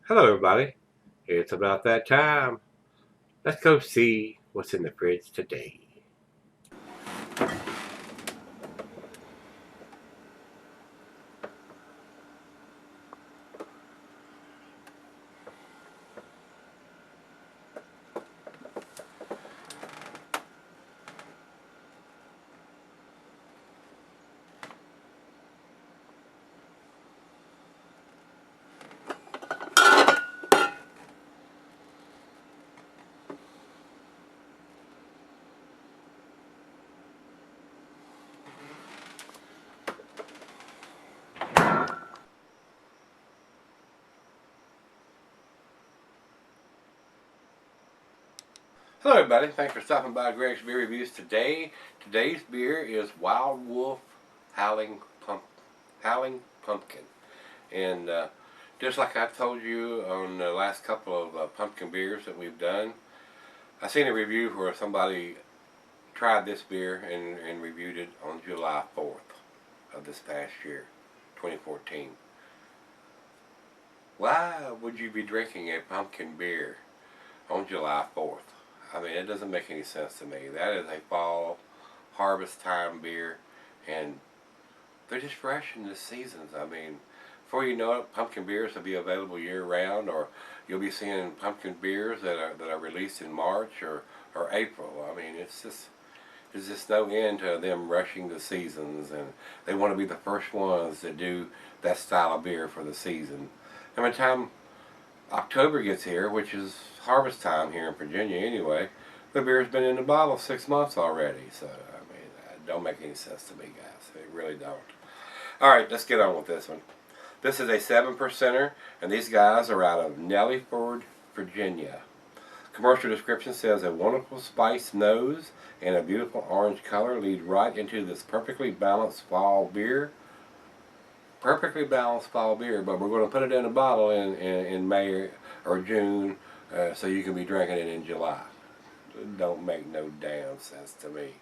Hello, everybody. It's about that time. Let's go see what's in the fridge today. Hello, everybody. Thanks for stopping by Gregsbeerreviews today. Today's beer is Wild Wolf Howling Pumpkin. And just like I told you on the last couple of pumpkin beers that we've done, I seen a review where somebody tried this beer and reviewed it on July 4th of this past year, 2014. Why would you be drinking a pumpkin beer on July 4th? I mean, it doesn't make any sense to me. That is a fall harvest time beer, and they're just fresh in the seasons. I mean, before you know it, pumpkin beers will be available year round, or you'll be seeing pumpkin beers that are released in March or April. I mean, there's just no end to them rushing the seasons, and they want to be the first ones that do that style of beer for the season. And by the time October gets here, which is harvest time here in Virginia anyway, the beer's been in the bottle 6 months already. So, I mean, it don't make any sense to me, guys. It really don't. Alright, let's get on with this one. This is a 7%er, and these guys are out of Nellyford, Virginia. Commercial description says a wonderful spice nose and a beautiful orange color lead right into this perfectly balanced fall beer. Perfectly balanced fall beer, but we're going to put it in a bottle in May or June, so you can be drinking it in July. It don't make no damn sense to me.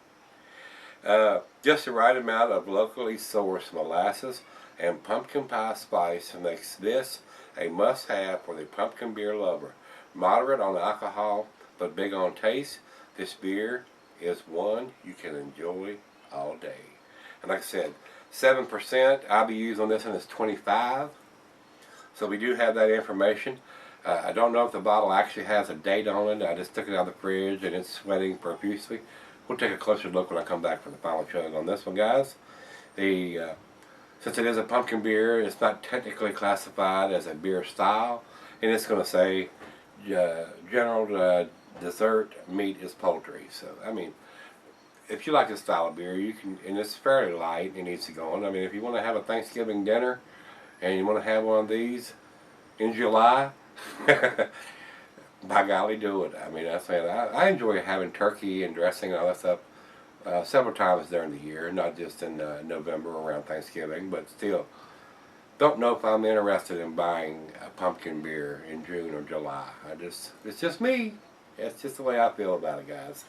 Just the right amount of locally sourced molasses and pumpkin pie spice makes this a must-have for the pumpkin beer lover. Moderate on alcohol, but big on taste, this beer is one you can enjoy all day. And like I said, 7%, IBUs on this one is 25. So we do have that information. I don't know if the bottle actually has a date on it. I just took it out of the fridge and it's sweating profusely. We'll take a closer look when I come back for the final chug on this one, guys. Since it is a pumpkin beer, it's not technically classified as a beer style, and it's going to say general dessert meat is poultry. So, I mean, if you like this style of beer, you can, and it's fairly light and easy going. I mean, if you want to have a Thanksgiving dinner and you want to have one of these in July, by golly, do it. I mean, I enjoy having turkey and dressing and all that stuff several times during the year, not just in November around Thanksgiving, but still. Don't know if I'm interested in buying a pumpkin beer in June or July. It's just me. It's just the way I feel about it, guys.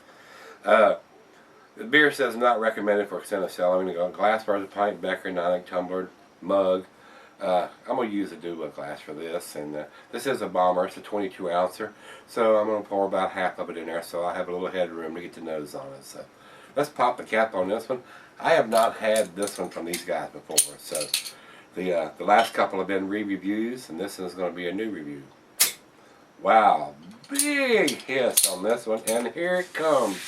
The beer says not recommended for extended selling. You go glass versus pint, becker, 9 tumbler, mug. I'm going to use a Duba glass for this, and this is a bomber. It's a 22 ouncer, so I'm going to pour about half of it in there, so I have a little headroom to get the nose on it. So let's pop the cap on this one. I have not had this one from these guys before, so the last couple have been re-reviews, and this is going to be a new review. Wow, big hiss on this one, and here it comes.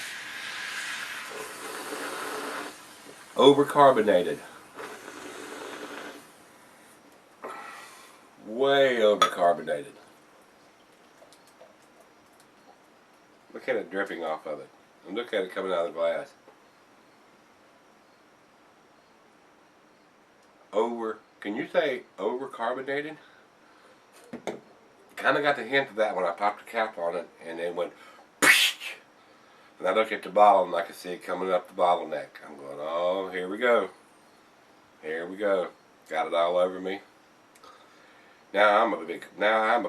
Over-carbonated. Way over-carbonated. Look at it dripping off of it. And look at it coming out of the glass. Can you say over-carbonated? Kind of got the hint of that when I popped the cap on it, and it went and I look at the bottle and I can see it coming up the bottleneck. I'm going, oh, here we go. Here we go. Got it all over me. Now I'm a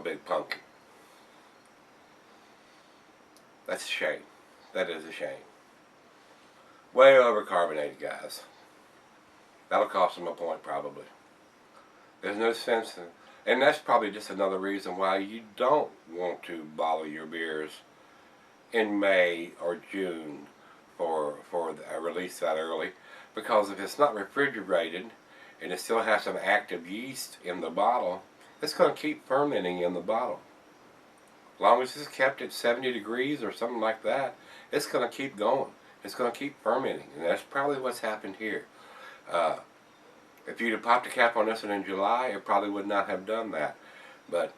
big pumpkin. That's a shame. That is a shame. Way over carbonated, guys. That'll cost them a point probably. There's no sense And that's probably just another reason why you don't want to bottle your beers in May or June for a release that early, because if it's not refrigerated and it still has some active yeast in the bottle, it's going to keep fermenting in the bottle. As long as it's kept at 70 degrees or something like that, it's going to keep going. It's going to keep fermenting, and that's probably what's happened here. If you'd have popped the cap on this one in July, it probably would not have done that. But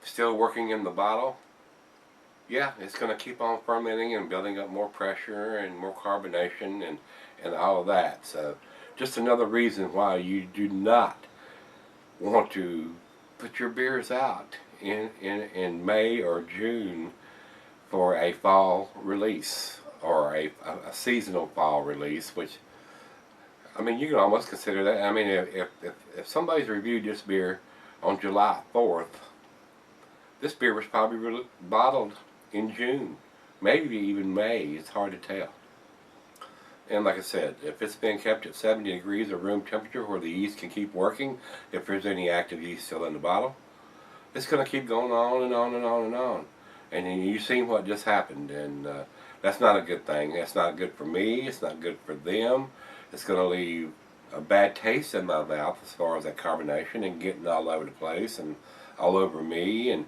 still working in the bottle, yeah, it's going to keep on fermenting and building up more pressure and more carbonation and all of that. So just another reason why you do not want to put your beers out in May or June for a fall release, or a seasonal fall release, which, I mean, you can almost consider that. I mean, if somebody's reviewed this beer on July 4th, this beer was probably bottled in June, maybe even May. It's hard to tell. And like I said, if it's been kept at 70 degrees or room temperature where the yeast can keep working, if there's any active yeast still in the bottle, it's going to keep going on and on and on and on. And you've seen what just happened, and that's not a good thing. That's not good for me. It's not good for them. It's going to leave a bad taste in my mouth as far as that carbonation and getting all over the place and all over me. And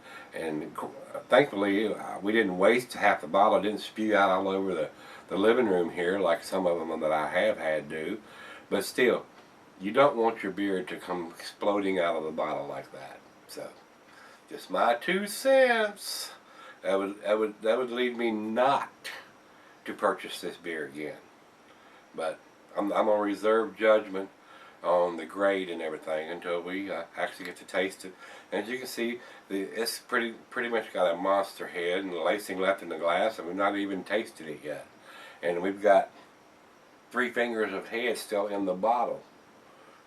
thankfully, we didn't waste half the bottle. It didn't spew out all over the living room here like some of them that I have had do. But still, you don't want your beer to come exploding out of the bottle like that. So, just my 2 cents. That would lead me not to purchase this beer again. But I'm gonna reserve judgment on the grade and everything until we actually get to taste it. And as you can see, it's pretty much got a monster head and the lacing left in the glass, and we've not even tasted it yet. And we've got 3 fingers of head still in the bottle,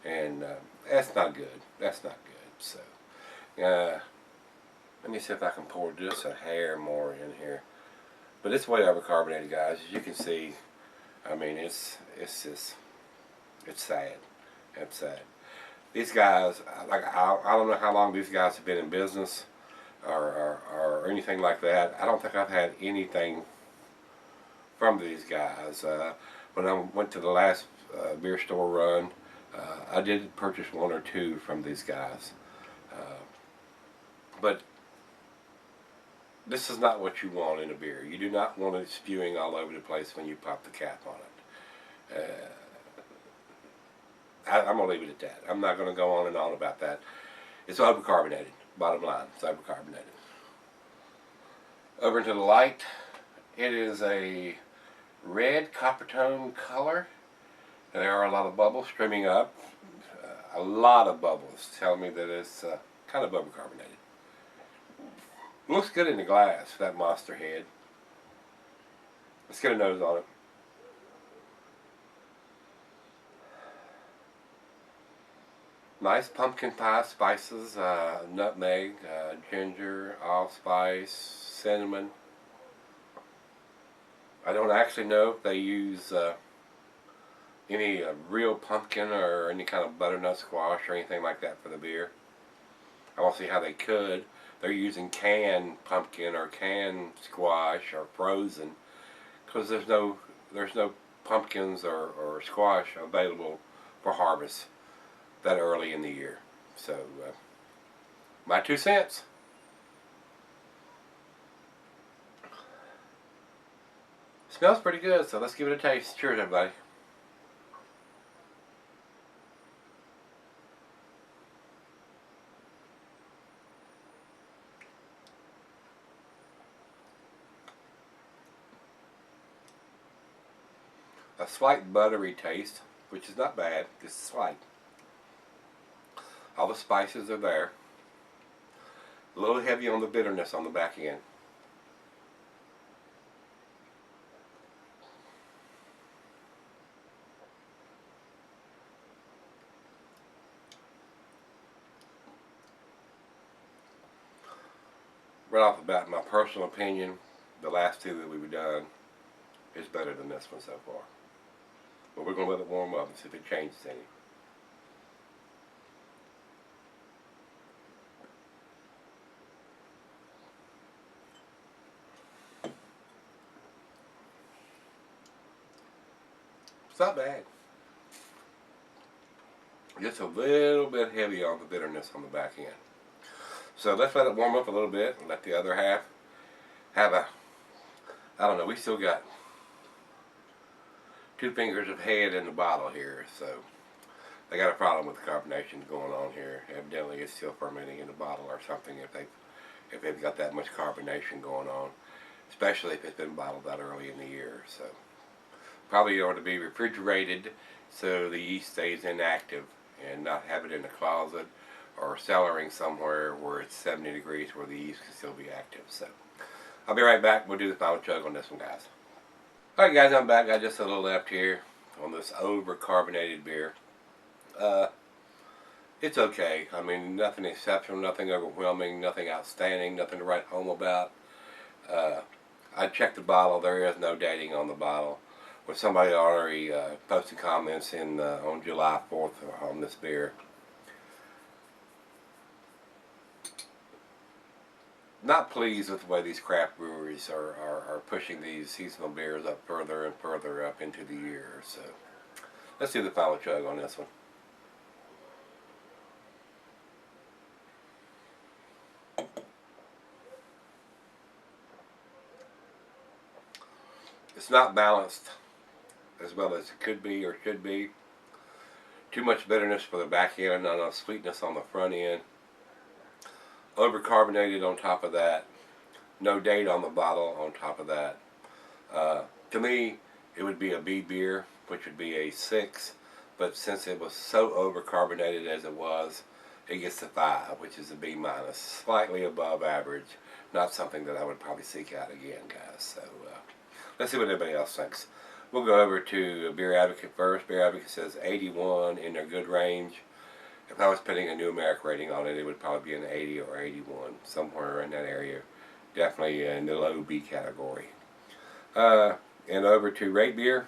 and that's not good. That's not good. So let me see if I can pour just a hair more in here. But it's way over-carbonated, guys. As you can see, I mean, it's just, it's sad. It's sad. These guys, like, I don't know how long these guys have been in business or anything like that. I don't think I've had anything from these guys. When I went to the last beer store run, I did purchase 1 or 2 from these guys. But this is not what you want in a beer. You do not want it spewing all over the place when you pop the cap on it. I'm going to leave it at that. I'm not going to go on and on about that. It's over-carbonated. Bottom line, it's over-carbonated. Over into the light, it is a red copper tone color. There are a lot of bubbles streaming up. A lot of bubbles telling me that it's kind of over-carbonated. Looks good in the glass, that monster head. Let's get a nose on it. Nice pumpkin pie spices, nutmeg, ginger, allspice, cinnamon. I don't actually know if they use any real pumpkin or any kind of butternut squash or anything like that for the beer. I want to see how they could. They're using canned pumpkin or canned squash or frozen, because there's no pumpkins or squash available for harvest that early in the year. So my 2 cents. Smells pretty good, so let's give it a taste. Cheers, everybody. A slight buttery taste, which is not bad, just slight. All the spices are there. A little heavy on the bitterness on the back end. Right off the bat, my personal opinion, the last 2 that we've done is better than this one so far. But we're going to let it warm up and see if it changes any. It's not bad. Just a little bit heavy on the bitterness on the back end. So let's let it warm up a little bit and let the other half have a, I don't know, we still got 2 fingers of head in the bottle here, so they got a problem with the carbonation going on here. Evidently it's still fermenting in the bottle or something if they've got that much carbonation going on, especially if it's been bottled that early in the year. So probably ought to be refrigerated so the yeast stays inactive and not have it in the closet or cellaring somewhere where it's 70 degrees where the yeast can still be active. So I'll be right back. We'll do the final chug on this one, guys. Alright guys, I'm back. Got just a little left here on this over-carbonated beer. It's okay. I mean, nothing exceptional, nothing overwhelming, nothing outstanding, nothing to write home about. I checked the bottle. There is no dating on the bottle. With somebody already posted comments on July 4th on this beer. Not pleased with the way these craft breweries are pushing these seasonal beers up further and further up into the year. So let's do the final chug on this one. It's not balanced as well as it could be or should be. Too much bitterness for the back end, not enough sweetness on the front end. Over-carbonated on top of that. No date on the bottle on top of that. To me, it would be a B beer, which would be a 6. But since it was so over-carbonated as it was, it gets a 5, which is a B minus. Slightly above average. Not something that I would probably seek out again, guys. So let's see what everybody else thinks. We'll go over to Beer Advocate first. Beer Advocate says 81 in their good range. If I was putting a numeric rating on it, it would probably be an 80 or 81, somewhere in that area. Definitely in the low B category. And over to Rate Beer.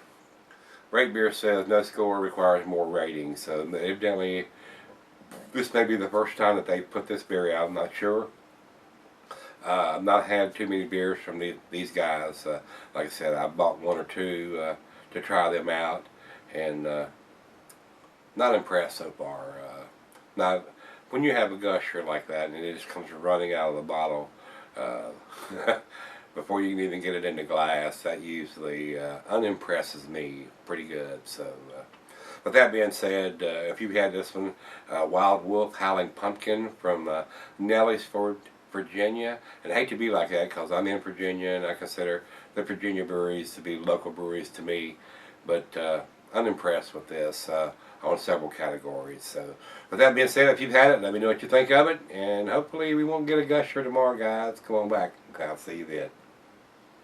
Rate Beer says no score requires more rating. So evidently, this may be the first time that they put this beer out. I'm not sure. I've not had too many beers from these guys. Like I said, I bought 1 or 2 to try them out, and not impressed so far. Not when you have a gusher like that and it just comes running out of the bottle before you can even get it in the glass. That usually unimpresses me pretty good. So, with that being said, if you had this one, Wild Wolf Howling Pumpkin from Nellisford, Virginia, and I hate to be like that because I'm in Virginia and I consider the Virginia breweries to be local breweries to me, but unimpressed with this on several categories. So with that being said, if you've had it, let me know what you think of it, and hopefully we won't get a gusher tomorrow, guys. Come on back. I'll see you then.